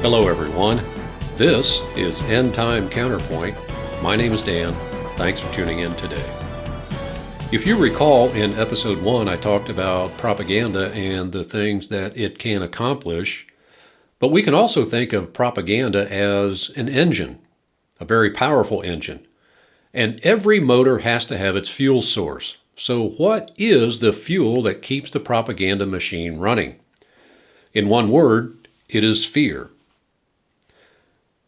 Hello, everyone. This is End Time Counterpoint. My name is Dan. Thanks for tuning in today. If you recall, in episode 1, I talked about propaganda and the things that it can accomplish, but we can also think of propaganda as an engine, a very powerful engine. And every motor has to have its fuel source. So what is the fuel that keeps the propaganda machine running? In one word, it is fear.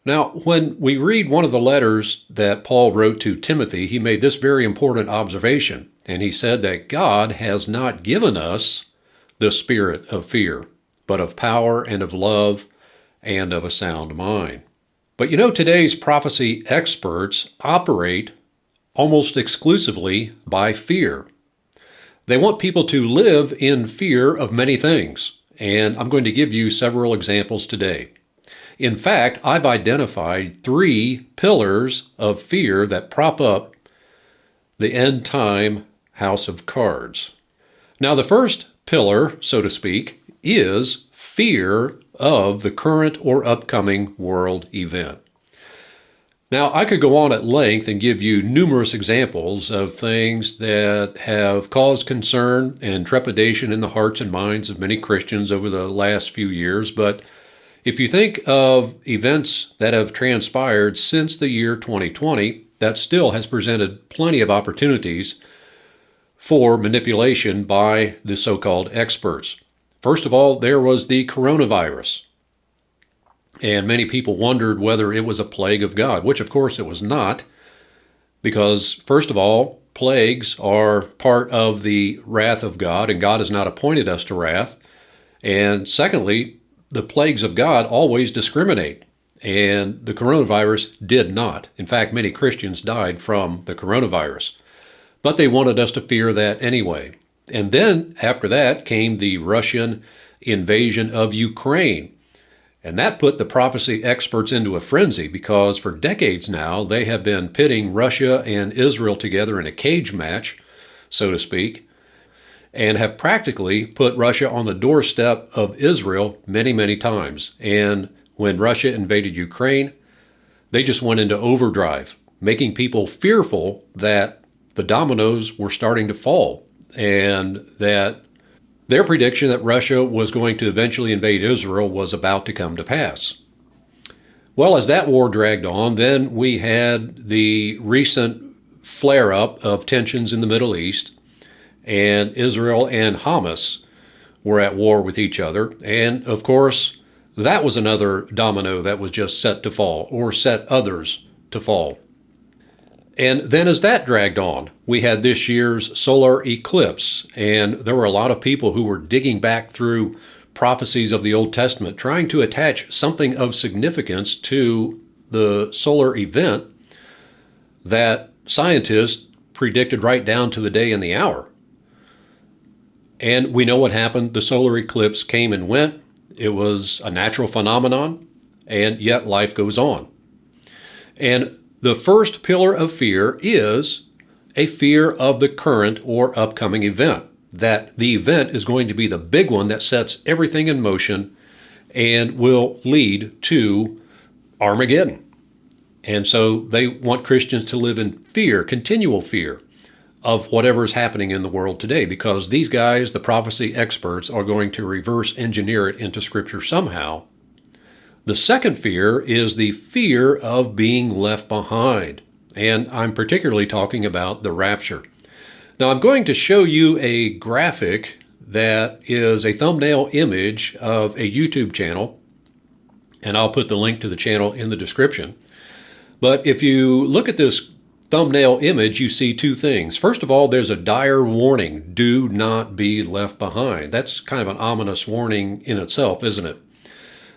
Now, when we read one of the letters that Paul wrote to Timothy, he made this very important observation. And he said that God has not given us the spirit of fear, but of power and of love and of a sound mind. But you know, today's prophecy experts operate almost exclusively by fear. They want people to live in fear of many things. And I'm going to give you several examples today. In fact, I've identified 3 pillars of fear that prop up the end time house of cards. Now, the first pillar, so to speak, is fear of the current or upcoming world event. Now, I could go on at length and give you numerous examples of things that have caused concern and trepidation in the hearts and minds of many Christians over the last few years, but if you think of events that have transpired since the year 2020, that still has presented plenty of opportunities for manipulation by the so-called experts. First of all, there was the coronavirus. And many people wondered whether it was a plague of God, which of course it was not, because first of all, plagues are part of the wrath of God, and God has not appointed us to wrath. And secondly, the plagues of God always discriminate, and the coronavirus did not. In fact, many Christians died from the coronavirus, but they wanted us to fear that anyway. And then after that came the Russian invasion of Ukraine, and that put the prophecy experts into a frenzy because for decades now they have been pitting Russia and Israel together in a cage match, so to speak, and have practically put Russia on the doorstep of Israel many, many times. And when Russia invaded Ukraine, they just went into overdrive, making people fearful that the dominoes were starting to fall and that their prediction that Russia was going to eventually invade Israel was about to come to pass. Well, as that war dragged on, then we had the recent flare-up of tensions in the Middle East, and Israel and Hamas were at war with each other. And of course, that was another domino that was just set to fall, or set others to fall. And then as that dragged on, we had this year's solar eclipse, and there were a lot of people who were digging back through prophecies of the Old Testament, trying to attach something of significance to the solar event that scientists predicted right down to the day and the hour. And we know what happened. The solar eclipse came and went. It was a natural phenomenon, and yet life goes on. And the first pillar of fear is a fear of the current or upcoming event, that the event is going to be the big one that sets everything in motion and will lead to Armageddon. And so they want Christians to live in fear, continual fear, of whatever is happening in the world today, because these guys, the prophecy experts, are going to reverse engineer it into Scripture somehow. The second fear is the fear of being left behind, and I'm particularly talking about the rapture. Now, I'm going to show you a graphic that is a thumbnail image of a YouTube channel, and I'll put the link to the channel in the description. But if you look at this thumbnail image, you see 2 things. First of all, there's a dire warning: do not be left behind. That's kind of an ominous warning in itself, isn't it?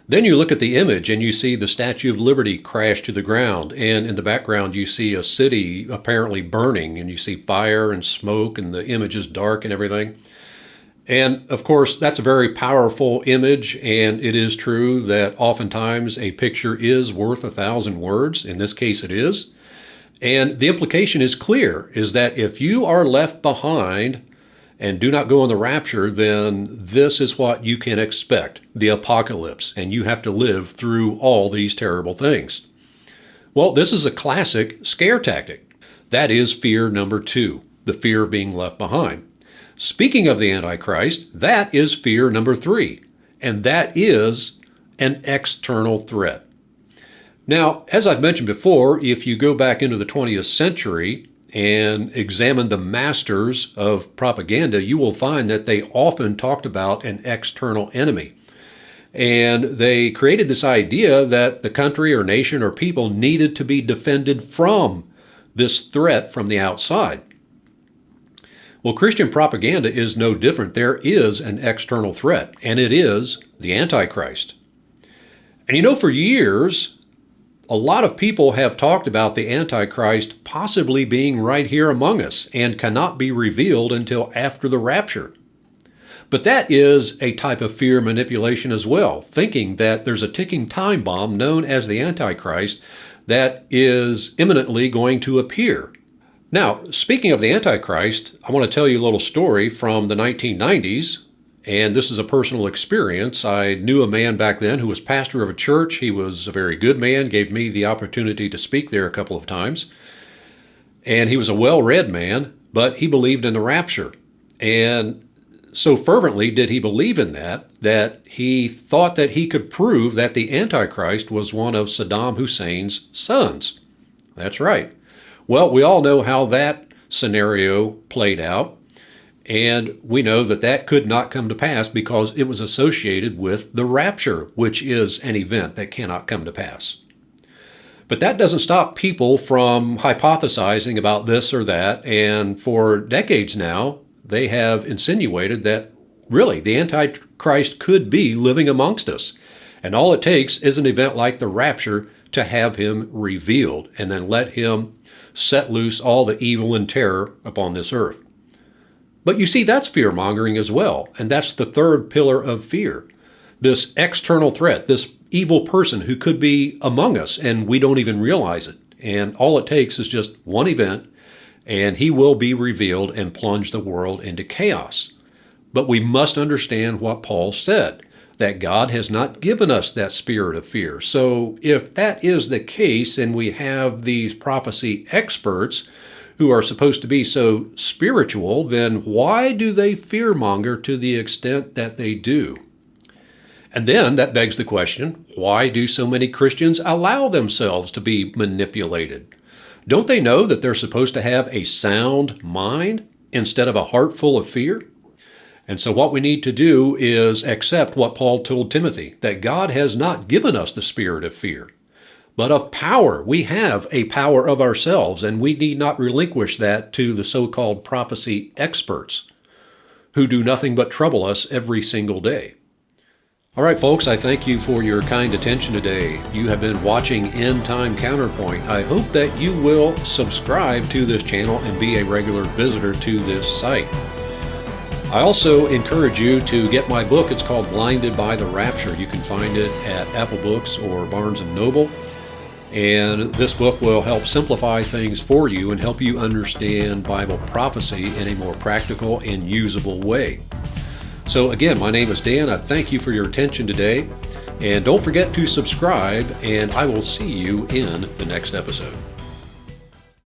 Then you look at the image and you see the Statue of Liberty crash to the ground, and in the background you see a city apparently burning, and you see fire and smoke, and the image is dark and everything. And of course, that's a very powerful image, and it is true that oftentimes a picture is worth 1,000 words. In this case, it is. And the implication is clear, is that if you are left behind and do not go on the rapture, then this is what you can expect, the apocalypse, and you have to live through all these terrible things. Well, this is a classic scare tactic. That is fear number 2, the fear of being left behind. Speaking of the Antichrist, that is fear number 3, and that is an external threat. Now, as I've mentioned before, if you go back into the 20th century and examine the masters of propaganda, you will find that they often talked about an external enemy. And they created this idea that the country or nation or people needed to be defended from this threat from the outside. Well, Christian propaganda is no different. There is an external threat, and it is the Antichrist. And for years, a lot of people have talked about the Antichrist possibly being right here among us and cannot be revealed until after the rapture. But that is a type of fear manipulation as well, thinking that there's a ticking time bomb known as the Antichrist that is imminently going to appear. Now, speaking of the Antichrist, I want to tell you a little story from the 1990s. And this is a personal experience. I knew a man back then who was pastor of a church. He was a very good man, gave me the opportunity to speak there a couple of times. And he was a well-read man, but he believed in the rapture. And so fervently did he believe in that he thought that he could prove that the Antichrist was one of Saddam Hussein's sons. That's right. Well, we all know how that scenario played out. And we know that that could not come to pass because it was associated with the rapture, which is an event that cannot come to pass. But that doesn't stop people from hypothesizing about this or that. And for decades now, they have insinuated that really the Antichrist could be living amongst us. And all it takes is an event like the rapture to have him revealed and then let him set loose all the evil and terror upon this earth. But you see, that's fear-mongering as well, and that's the third pillar of fear. This external threat, this evil person who could be among us, and we don't even realize it. And all it takes is just one event, and he will be revealed and plunge the world into chaos. But we must understand what Paul said, that God has not given us that spirit of fear. So if that is the case, and we have these prophecy experts who are supposed to be so spiritual, then why do they fearmonger to the extent that they do? And then that begs the question, why do so many Christians allow themselves to be manipulated? Don't they know that they're supposed to have a sound mind instead of a heart full of fear? And so what we need to do is accept what Paul told Timothy, that God has not given us the spirit of fear, but of power. We have a power of ourselves, and we need not relinquish that to the so-called prophecy experts who do nothing but trouble us every single day. All right, folks, I thank you for your kind attention today. You have been watching End Time Counterpoint. I hope that you will subscribe to this channel and be a regular visitor to this site. I also encourage you to get my book. It's called Blinded by the Rapture. You can find it at Apple Books or Barnes & Noble. And this book will help simplify things for you and help you understand Bible prophecy in a more practical and usable way. So again, my name is Dan. I thank you for your attention today. And don't forget to subscribe, and I will see you in the next episode.